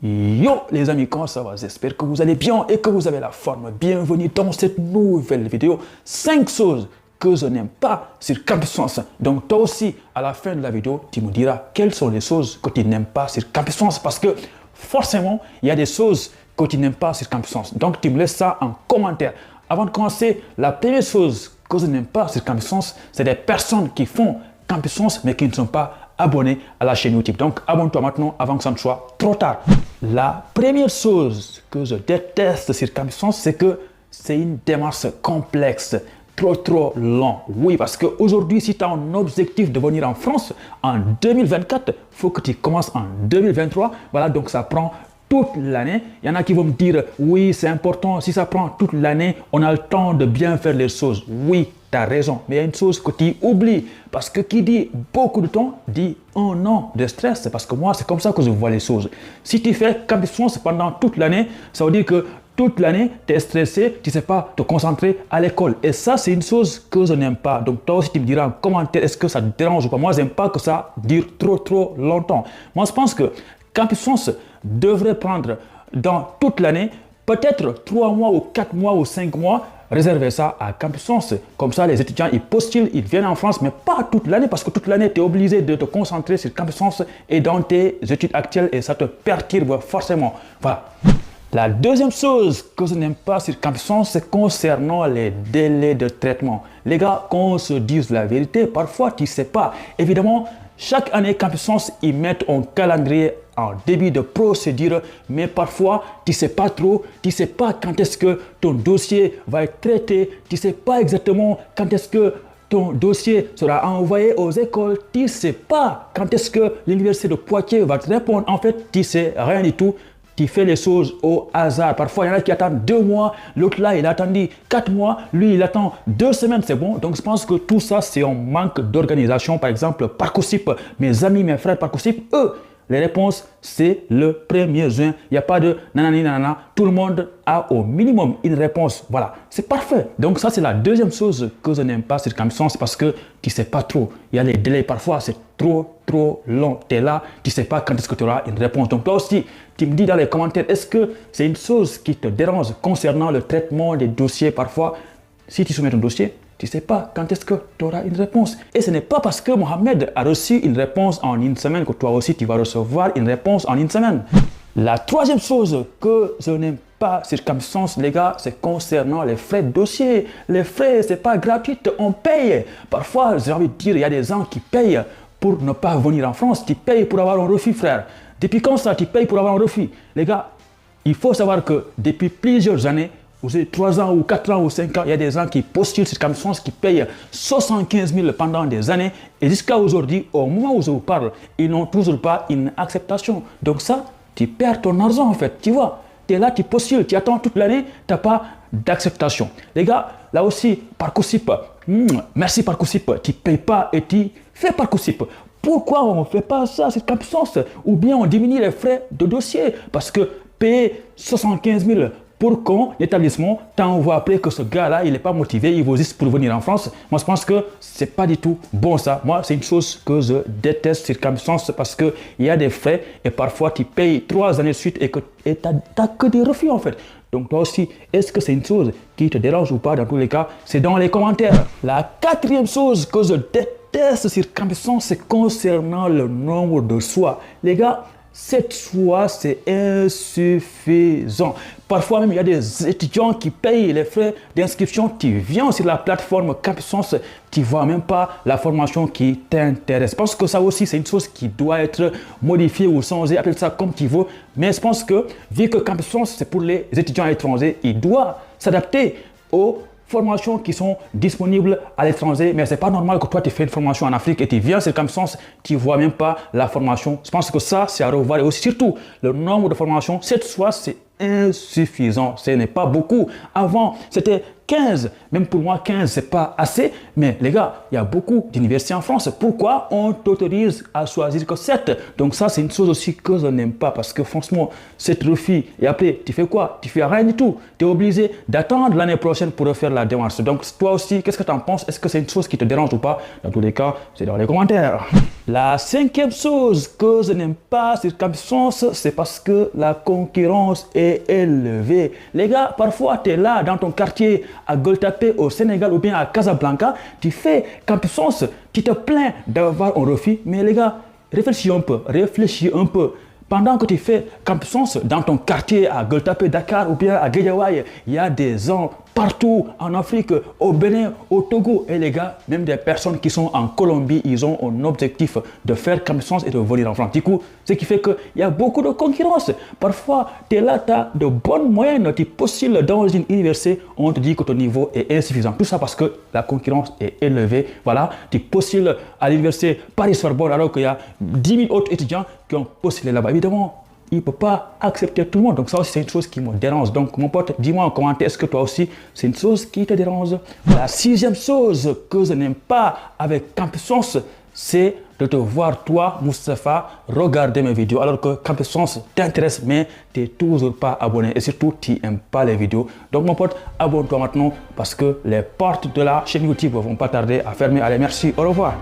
Yo les amis, comment ça va? J'espère que vous allez bien et que vous avez la forme. Bienvenue dans cette nouvelle vidéo. 5 choses que je n'aime pas sur Campus France. Donc toi aussi, à la fin de la vidéo, tu me diras quelles sont les choses que tu n'aimes pas sur Campus France. Parce que forcément, il y a des choses que tu n'aimes pas sur Campus France. Donc tu me laisses ça en commentaire. Avant de commencer, la première chose que je n'aime pas sur Campus France, c'est des personnes qui font Campus France mais qui ne sont pas abonnés à la chaîne YouTube. Donc abonne-toi maintenant avant que ça ne soit trop tard. La première chose que je déteste sur Campus France, c'est que c'est une démarche complexe, trop long. Oui, parce qu'aujourd'hui, si tu as un objectif de venir en France en 2024, il faut que tu commences en 2023. Voilà, donc ça prend toute l'année. Il y en a qui vont me dire, oui, c'est important, si ça prend toute l'année, on a le temps de bien faire les choses. Oui, tu as raison, mais il y a une chose que tu oublies, parce que qui dit beaucoup de temps, dit un an de stress, parce que moi, c'est comme ça que je vois les choses. Si tu fais Campus France pendant toute l'année, ça veut dire que toute l'année, tu es stressé, tu ne sais pas te concentrer à l'école. Et ça, c'est une chose que je n'aime pas. Donc toi aussi, tu me diras en commentaire, est-ce que ça te dérange ou pas? Moi, je n'aime pas que ça dure trop longtemps. Moi, je pense que Campus France devrait prendre dans toute l'année, peut-être 3 mois ou 4 mois ou 5 mois, réserver ça à Campus France. Comme ça, les étudiants, ils postulent, ils viennent en France, mais pas toute l'année, parce que toute l'année, tu es obligé de te concentrer sur Campus France et dans tes études actuelles, et ça te perturbe forcément. Voilà. La deuxième chose que je n'aime pas sur Campus France, c'est concernant les délais de traitement. Les gars, qu'on se dise la vérité, parfois, tu ne sais pas. Évidemment, chaque année, Campus France, ils mettent un calendrier en début de procédure, mais parfois, tu ne sais pas trop, tu ne sais pas quand est-ce que ton dossier va être traité, tu ne sais pas exactement quand est-ce que ton dossier sera envoyé aux écoles, tu ne sais pas quand est-ce que l'université de Poitiers va te répondre. En fait, tu ne sais rien du tout. Tu fais les choses au hasard. Parfois, il y en a qui attendent 2 mois, l'autre là, il a attendu 4 mois, lui, il attend 2 semaines, c'est bon. Donc, je pense que tout ça, c'est un manque d'organisation. Par exemple, Parcoursup, mes amis, mes frères Parcoursup, eux, les réponses, c'est le 1er juin. Il n'y a pas de nanani nanana. Tout le monde a au minimum une réponse. Voilà, c'est parfait. Donc ça, c'est la deuxième chose que je n'aime pas sur Campus France, parce que tu ne sais pas trop. Il y a les délais. Parfois, c'est trop long. Tu es là, tu ne sais pas quand est-ce que tu auras une réponse. Donc toi aussi, tu me dis dans les commentaires, est-ce que c'est une chose qui te dérange concernant le traitement des dossiers? Parfois, si tu soumets ton dossier, tu ne sais pas quand est-ce que tu auras une réponse. Et ce n'est pas parce que Mohamed a reçu une réponse en une semaine que toi aussi tu vas recevoir une réponse en une semaine. La troisième chose que je n'aime pas sur Campus France, les gars, c'est concernant les frais de dossier. Les frais, ce n'est pas gratuit, on paye. Parfois, j'ai envie de dire, il y a des gens qui payent pour ne pas venir en France. Tu payes pour avoir un refus, frère. Depuis quand ça, tu payes pour avoir un refus? Les gars, il faut savoir que depuis plusieurs années, vous avez 3 ans ou 4 ans ou 5 ans, il y a des gens qui postulent sur Campus France qui payent 75 000 pendant des années. Et jusqu'à aujourd'hui, au moment où je vous parle, ils n'ont toujours pas une acceptation. Donc ça, tu perds ton argent en fait. Tu vois, tu es là, tu postules, tu attends toute l'année, tu n'as pas d'acceptation. Les gars, là aussi, Parcoursup, merci Parcoursup, tu ne payes pas et tu fais Parcoursup. Pourquoi on ne fait pas ça sur Campus France? Ou bien on diminue les frais de dossier? Parce que payer 75 000 pour qu'un établissement t'envoie après que ce gars-là, il n'est pas motivé, il vaut juste pour venir en France. Moi, je pense que ce n'est pas du tout bon ça. Moi, c'est une chose que je déteste sur Campus France, parce qu'il y a des frais et parfois tu payes 3 années de suite et tu n'as que des refus en fait. Donc toi aussi, est-ce que c'est une chose qui te dérange ou pas? Dans tous les cas, c'est dans les commentaires. La quatrième chose que je déteste sur Campus France, c'est concernant le nombre de choix. Les gars, 7 choix, c'est insuffisant. Parfois même, il y a des étudiants qui payent les frais d'inscription. Tu viens sur la plateforme Campus France, tu ne vois même pas la formation qui t'intéresse. Je pense que ça aussi, c'est une chose qui doit être modifiée ou changée, appelle ça comme tu veux. Mais je pense que, vu que Campus France, c'est pour les étudiants étrangers, il doit s'adapter aux formations qui sont disponibles à l'étranger, mais ce n'est pas normal que toi tu fais une formation en Afrique et tu viens sur Campus France, tu ne vois même pas la formation. Je pense que ça, c'est à revoir. Et aussi, surtout, le nombre de formations, cette fois, c'est insuffisant. Ce n'est pas beaucoup. Avant, c'était 15. Même pour moi, 15, c'est pas assez. Mais les gars, il y a beaucoup d'universités en France. Pourquoi on t'autorise à choisir que 7? Donc ça, c'est une chose aussi que je n'aime pas parce que franchement, 7 refus. Et après, tu fais quoi? Tu fais rien du tout. Tu es obligé d'attendre l'année prochaine pour refaire la démarche. Donc toi aussi, qu'est-ce que tu en penses? Est-ce que c'est une chose qui te dérange ou pas? Dans tous les cas, c'est dans les commentaires. La cinquième chose que je n'aime pas sur Campus France, c'est parce que la concurrence est élevée. Les gars, parfois, tu es là dans ton quartier à Gueule-Tapée au Sénégal ou bien à Casablanca, tu fais Campus France, tu te plains d'avoir un refus. Mais les gars, réfléchis un peu, réfléchis un peu. Pendant que tu fais Campus France dans ton quartier à Gueule-Tapée, Dakar ou bien à Guédiawaye, il y a des gens partout en Afrique, au Bénin, au Togo. Et les gars, même des personnes qui sont en Colombie, ils ont un objectif de faire Campus France et de venir en France. Du coup, ce qui fait qu'il y a beaucoup de concurrence. Parfois, tu es là, tu as de bonnes moyennes, tu postules dans une université, on te dit que ton niveau est insuffisant. Tout ça parce que la concurrence est élevée. Voilà, tu postules à l'université Paris-Sorbonne alors qu'il y a 10 000 autres étudiants qui ont postulé là-bas. Évidemment, il ne peut pas accepter tout le monde. Donc ça aussi, c'est une chose qui me dérange. Donc mon pote, dis-moi en commentaire, est-ce que toi aussi, c'est une chose qui te dérange? La sixième chose que je n'aime pas avec Campus France, c'est de te voir, toi, Moustapha, regarder mes vidéos alors que Campus France t'intéresse, mais tu n'es toujours pas abonné et surtout, tu n'aimes pas les vidéos. Donc mon pote, abonne-toi maintenant parce que les portes de la chaîne YouTube ne vont pas tarder à fermer. Allez, merci, au revoir.